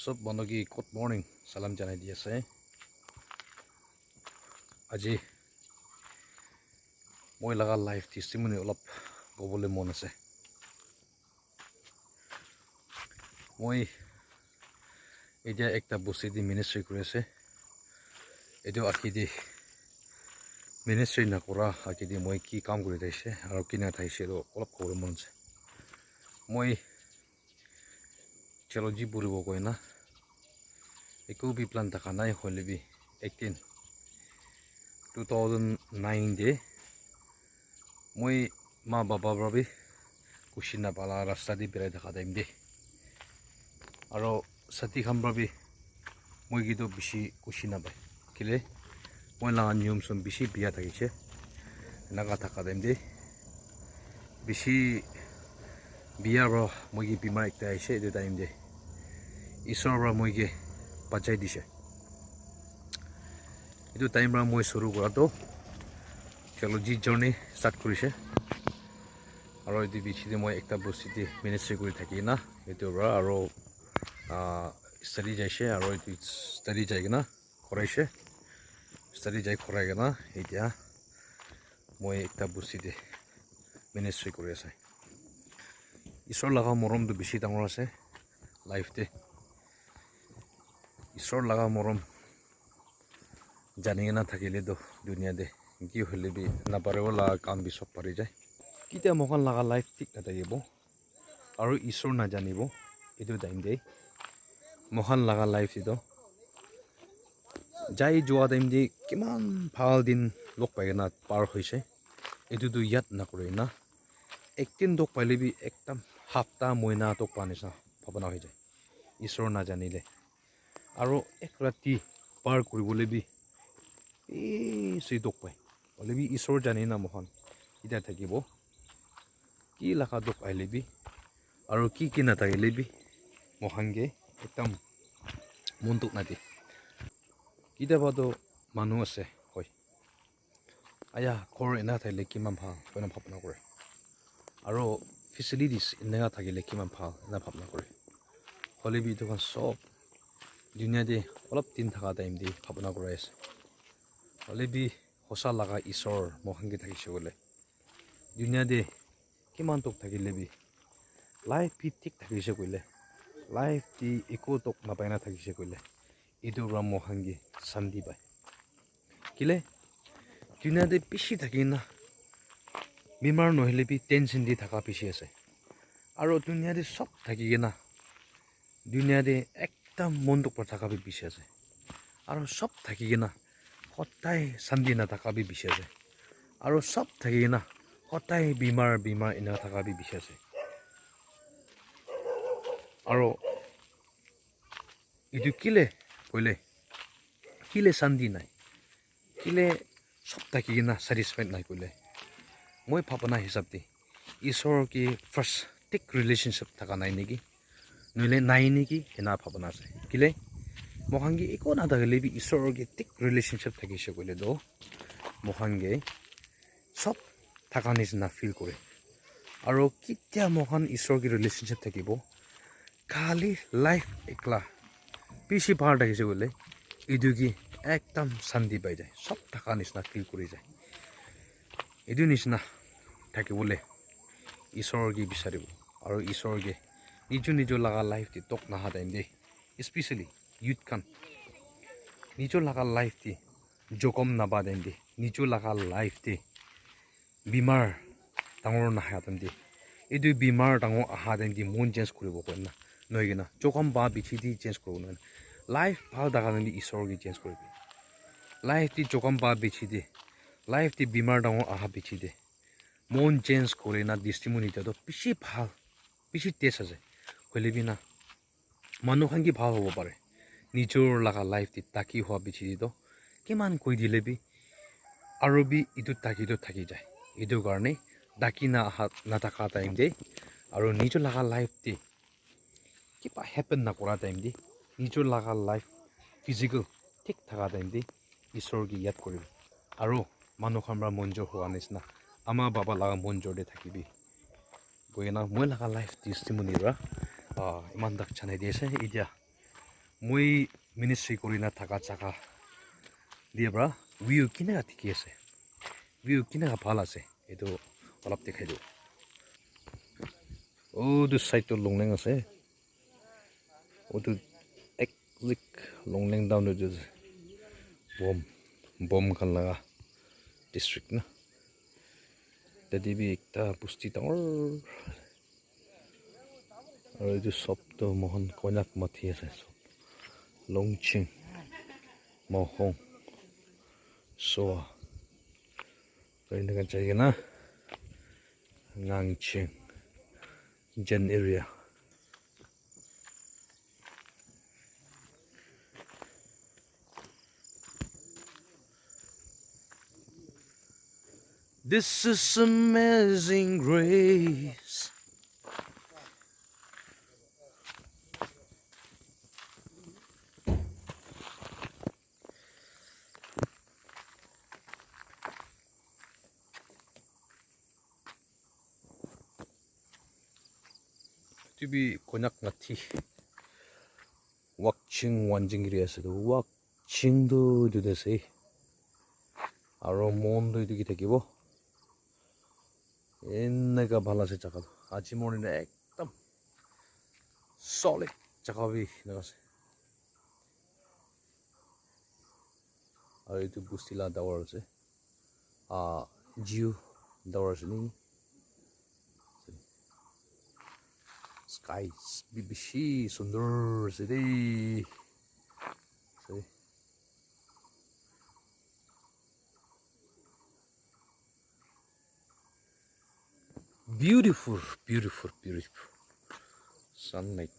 সব বন্ধুকি good morning সালাম জানাই দি আছে আজি মই লাগা লাইভ টেষ্টিমনি অলপ ক'বলৈ মন আছে মই এতিয়া একটা বস্তু দি মিনিষ্ট্ৰি কৰি আছে এটো আকিদি মিনিষ্ট্ৰি নকৰা আকিদি মই কি কাম কৰি থাইছে আৰু কিনা থাইছে অলপ ক'বলৈ মন আছে মই চেলজি বুৰিব কই না একো বি প্লান থাকা নাই হলিবি 2009 de মই মা বাবা ৰবি কুছিনা পালা ৰাস্তা দি বেৰাই দেখা টাইম দে আৰু সাথী খাম ৰবি মই গিটো বেছি কুছিনা পাই কিলে মই লা নিয়ম সম বেছি বিয়া থাকিছে নাগা থাকা টাইম দে বেছি বিয়া ৰ মই কি বিমাৰ একটা আইছে এটো টাইম দে ঈশ্বৰ ৰ মই কি বাচাই দিছে এটো টাইম ৰা মই শুৰু কৰাটো চেলজি জাৰ্নি স্টাৰ্ট কৰিছে আৰু এটো বিচিতে মই একটা বস্তিতে মিনিষ্ট্ৰি কৰি থাকি না এটো ৰা আৰু স্টাডি যাইছে আৰু এটো স্টাডি যাই না কৰাইছে স্টাডি যাই কৰাই না এতিয়া মই একটা বস্তিতে মিনিষ্ট্ৰি কৰি আছে ঈশ্বৰ লাগা মৰমটো বেছি ডাঙৰ আছে লাইফতে ঈশ্বৰ লাগা মৰম জানি না থাকিলে তো দুনিয়া দে কি হলে বি না পারেও লাগা কাম বি সব পারি যায় কিটা মহান লাগা লাইফ ঠিক না থাকিব আৰু ঈশ্বৰ না জানিব এটো টাইম দে মহান লাগা লাইফ ইতো যাই যোৱা টাইম দি কিমান ভাল দিন লগ পাই না পাৰ হৈছে এটো তো ইয়াত না কৰে না একদিন লগ পাইলে বি একদম হাপ্তা মহিনা তো পানিছা ভাবনা হৈ যায় ঈশ্বৰ না জানিলে আৰু এক ৰাতি পাৰ কৰিবলৈ বি সেই দুখ পায় হ'লে বি ঈশ্বৰ জানে না মহান এতিয়া থাকিব কি লাখা দুখ আহিলে বি আৰু কি নাথাকিলে বি মহানকে একদম মনটোক নাতি কেতিয়াবাতো মানুহ আছে হয় আয়া ঘৰ এনা থাকিলে কিমান ভাল হয় ভাৱনা কৰে আৰু ফেচিলিটিছ এনেকা থাকিলে কিমান ভাল এনে ভাৱনা কৰে হ'লে বি এইটো চব দুনিয়াতে অলপ দিন থকা টাইম দি ভাৱনা কৰাই আছে হ'লে বি সঁচা লাগা ঈশ্বৰ মহানকে থাকিছে বোলে দুনিয়াতে কিমান তোক থাকিলে বি লাইফ বি ঠিক থাকিছে কৈলে লাইফ দি একো তোক নাপাই না থাকিছে কৈলে এইটো পৰা মহানকে শান্তি পায় কিলে দুনিয়াতে বেছি থাকি না বেমাৰ নহ'লে বি টেনশ্যন দি থকা বেছি আছে আৰু দুনিয়াতে চব থাকি না দুনিয়াতে একদম মনটোক পৰা থকা বি বেছি আছে আৰু চব থাকি না সদায় শান্তি নাথাকা বি বেছি আছে আৰু চব থাকি না সদায় বেমাৰ এনেকা থকা বি বেছি আছে আৰু এইটো কিলে কৈলে কিলে শান্তি নাই কিলে সব থাকি না ছেটিছফাইড নাই কৈলে মই ভাৱনা হিচাপ দি ঈশ্বৰৰ কি ফাৰ্ষ্ট ঠিক ৰিলেশ্যনশ্বিপ থকা নাই নেকি নহ'লে নাই নেকি এনে ভাৱনা আছে কিলে মহানকে একো নাথাকিলে বি ঈশ্বৰৰ কি ঠিক ৰিলেশ্যনশ্বিপ থাকিছে কৈলে তো মহানকে চব থকা নিচিনা ফিল কৰে আৰু কেতিয়া মহান ঈশ্বৰৰ কি ৰিলেশ্যনশ্বিপ থাকিব খালি লাইফ একলা বেছি ভাল থাকিছে কৈলে এইটো কি একদম শান্তি পাই যায় চব থকা নিচিনা ফিল কৰি যায় এইটো নিচিনা থাকিবলৈ ঈশ্বৰৰ কি বিচাৰিব আৰু ঈশ্বৰকে নিজৰ লগা লাইফ দি তক নাহা টাইম দেই specially youth kan nicho laga life ti jokom naba den di nicho laga life ti bimar tangor na ha den di edu bimar tangor aha den di mon change kuribo ko na noigena jokom ba bichi di change koro na life bhal daga den di isor gi change koribi life ti jokom ba bichi di life ti bimar tangor aha bichi di mon change kore na testimony ta to bishi bhal bishi test ase hoile bi na manu khan ki bhal hobo pare নিজৰ লাগা life দি তাকি হোৱা বিচি তো কিমান কৈ দিলে B আৰু বি ইটো তাকিটো থাকি যায় এইটো কাৰণে ডাকি নাথাকা টাইম দে আৰু নিজৰ লাগা লাইফ দি কিবা হেপেন নকৰা টাইম দি নিজৰ লাগা লাইফ ফিজিকেল ঠিক থকা টাইম দি ঈশ্বৰ কি ইয়াত কৰিবি আৰু মানুহৰ মঞ্জুৰ হোৱা নিচিনা আমাৰ বাবা লাগা মঞ্জুৰ দে থাকিবি গৈ না মই লাগা লাইফ টেষ্টিমনি ৰা ইমান দাক চানাই দি আছে এতিয়া মই মিনিষ্ট্ৰি কৰি না থাকা জাগা দিয়ে পৰা ভিউ কেনেকুৱা ঠিকি আছে ভিউ কেনেকুৱা ভাল আছে এইটো অলপ দেখাই দিওঁ অ'টো চাইডটো লংলেং আছে অ'টো একলিক লংলেং ডাউন বম খান লগা ডিষ্ট্ৰিক্ট না তাতে বি একটা পুষ্টি ডাঙৰ আৰু এইটো চবটো মোহন কইনাক মাতি আছে চব লংচিং মহং সোৱা এনেকুৱা জায়গা না Ngangcheng Jen area. This is amazing grace. To be konak ngati wakching wanjing area ase to wakching do dese aro mon do itu thakibo eneka bhala ase jaga aji morning ekdom solid jaga bi nase aro itu bustila dawar ase jiu dawar ase ni skies bibishi sundar ase dei beautiful sunlight